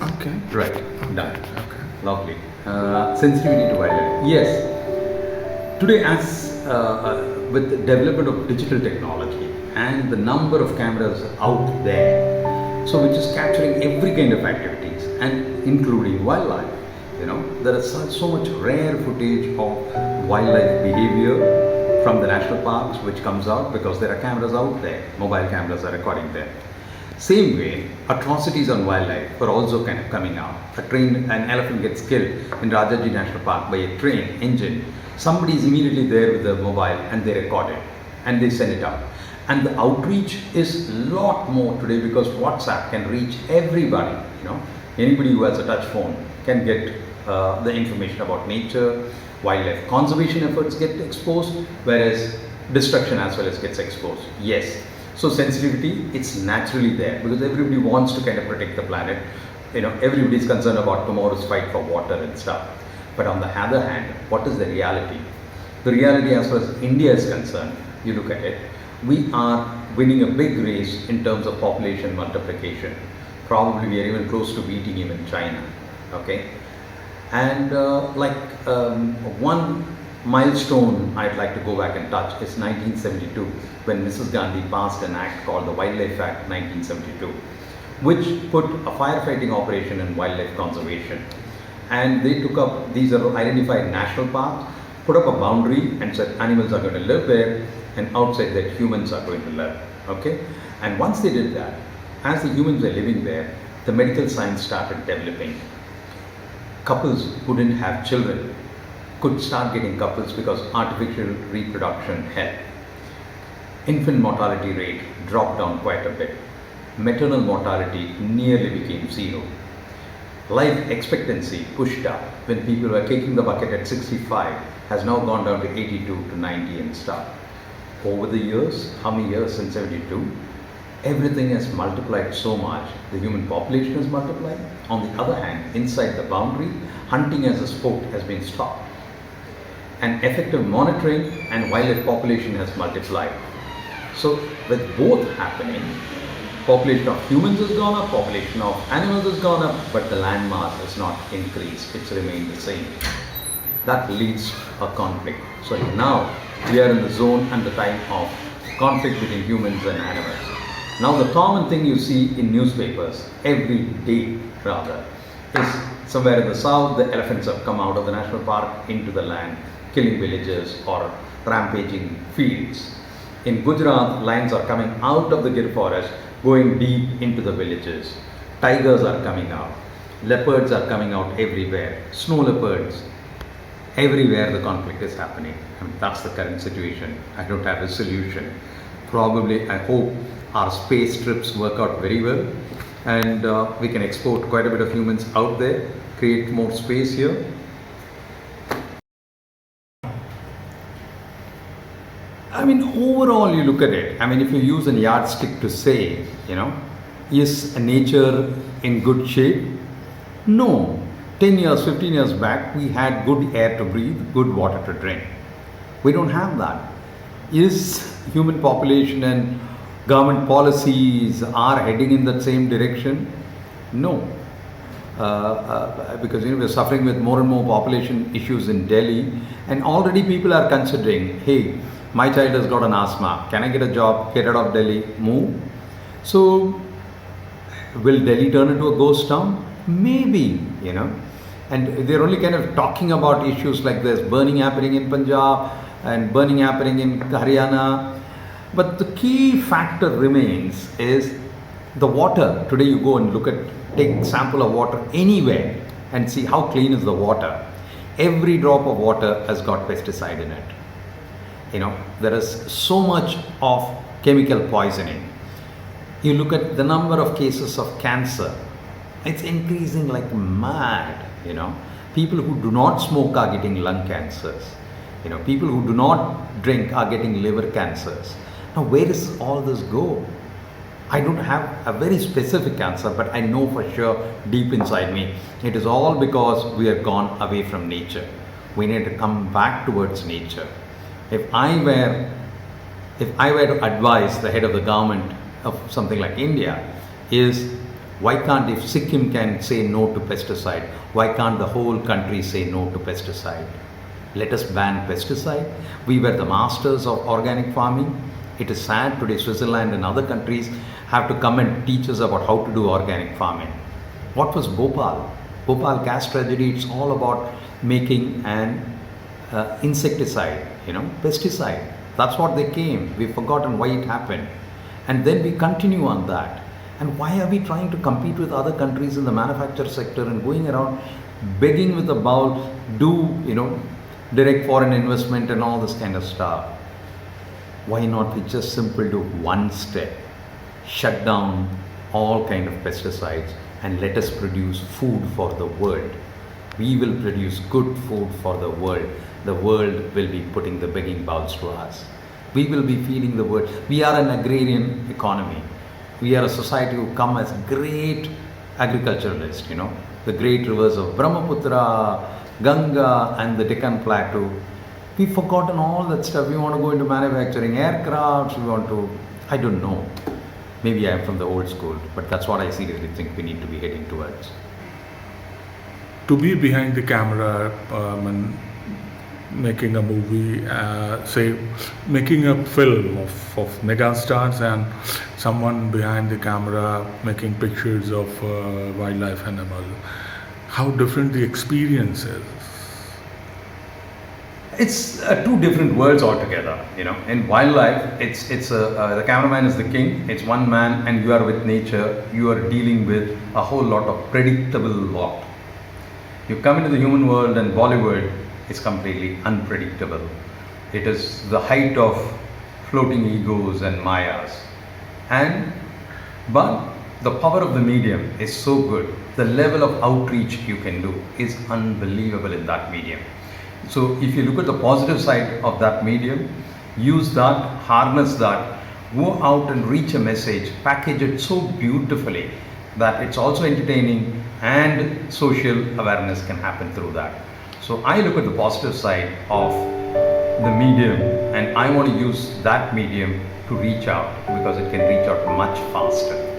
Okay. Right, done. Okay. Lovely. Sensitivity to wildlife. Yes. Today, with the development of digital technology and the number of cameras out there, so which is capturing every kind of activities and including wildlife. There is so much rare footage of wildlife behavior from the national parks which comes out because there are cameras out there, mobile cameras are recording them. Same way, atrocities on wildlife are also kind of coming out. An elephant gets killed in Rajaji National Park by a train engine. Somebody is immediately there with the mobile and they record it and they send it out. And the outreach is a lot more today because WhatsApp can reach everybody. Anybody who has a touch phone can get the information about nature. Wildlife conservation efforts get exposed, whereas destruction as well as gets exposed. Yes. So sensitivity, it's naturally there because everybody wants to kind of protect the planet. Everybody is concerned about tomorrow's fight for water and stuff. But on the other hand, what is the reality? The reality as far as India is concerned, you look at it, we are winning a big race in terms of population multiplication. Probably we are even close to beating even China. Okay? And one milestone I'd like to go back and touch is 1972, when Mrs. Gandhi passed an act called the Wildlife Act 1972, which put a firefighting operation in wildlife conservation. And they took up, these are identified national parks, put up a boundary and said animals are going to live there, and outside that humans are going to live. Okay? And once they did that, as the humans were living there, the medical science started developing. Couples who didn't have children could start getting couples because artificial reproduction helped. Infant mortality rate dropped down quite a bit. Maternal mortality nearly became zero. Life expectancy pushed up when people were kicking the bucket at 65 has now gone down to 82 to 90 and stuff. Over the years, how many years since 72? Everything has multiplied so much. The human population has multiplied. On the other hand, inside the boundary, hunting as a sport has been stopped. And effective monitoring and wildlife population has multiplied. So with both happening, population of humans has gone up, population of animals has gone up, but the land mass has not increased. It's remained the same. That leads to a conflict. So now we are in the zone and the time of conflict between humans and animals. Now the common thing you see in newspapers every day rather is somewhere in the south the elephants have come out of the national park into the land, killing villages or rampaging fields. In Gujarat, lions are coming out of the Gir forest, going deep into the villages. Tigers are coming out. Leopards are coming out everywhere. Snow leopards. Everywhere the conflict is happening. That's the current situation. I don't have a solution. Probably, I hope our space trips work out very well and we can export quite a bit of humans out there, create more space here. Overall you look at it, if you use a yardstick to say, is nature in good shape? No. 10 years, 15 years back, we had good air to breathe, good water to drink. We don't have that. Is human population and government policies are heading in that same direction? No. Because we're suffering with more and more population issues in Delhi, and already people are considering, hey, my child has got an asthma, can I get a job, get out of Delhi, move? So, will Delhi turn into a ghost town? Maybe, and they're only kind of talking about issues like this, burning happening in Punjab and burning happening in Haryana. But the key factor remains is the water. Today you go and take sample of water anywhere and see how clean is the water. Every drop of water has got pesticide in it. There is so much of chemical poisoning. You look at the number of cases of cancer, it's increasing like mad. People who do not smoke are getting lung cancers. People who do not drink are getting liver cancers. Now, where does all this go? I don't have a very specific answer, but I know for sure deep inside me, it is all because we have gone away from nature. We need to come back towards nature. If I were to advise the head of the government of something like India, is Why can't, if Sikkim can say no to pesticide, why can't the whole country say no to pesticide? Let us ban pesticide. We were the masters of organic farming. It is sad today Switzerland and other countries have to come and teach us about how to do organic farming. What was Bhopal? Bhopal gas tragedy, it's all about making an insecticide, pesticide. That's what they came. We've forgotten why it happened. And then we continue on that. And why are we trying to compete with other countries in the manufacture sector and going around begging with a bowl, direct foreign investment and all this kind of stuff? Why not we just simply do one step, shut down all kind of pesticides and let us produce food for the world. We will produce good food for the world. The world will be putting the begging bowls to us. We will be feeding the world. We are an agrarian economy. We are a society who come as great agriculturalists, the great rivers of Brahmaputra, Ganga and the Deccan Plateau. We've forgotten all that stuff. We want to go into manufacturing aircrafts. We want to, I don't know. Maybe I'm from the old school, but that's what I seriously think we need to be heading towards. To be behind the camera and making a movie, say making a film of megastars and someone behind the camera making pictures of wildlife animal, how different the experience is? It's two different worlds altogether. In wildlife, the cameraman is the king. It's one man, and you are with nature. You are dealing with a whole lot of predictable lot. You come into the human world, and Bollywood is completely unpredictable. It is the height of floating egos and mayas. But the power of the medium is so good. The level of outreach you can do is unbelievable in that medium. So if you look at the positive side of that medium, use that, harness that, go out and reach a message, package it so beautifully that it's also entertaining and social awareness can happen through that. So I look at the positive side of the medium and I want to use that medium to reach out because it can reach out much faster.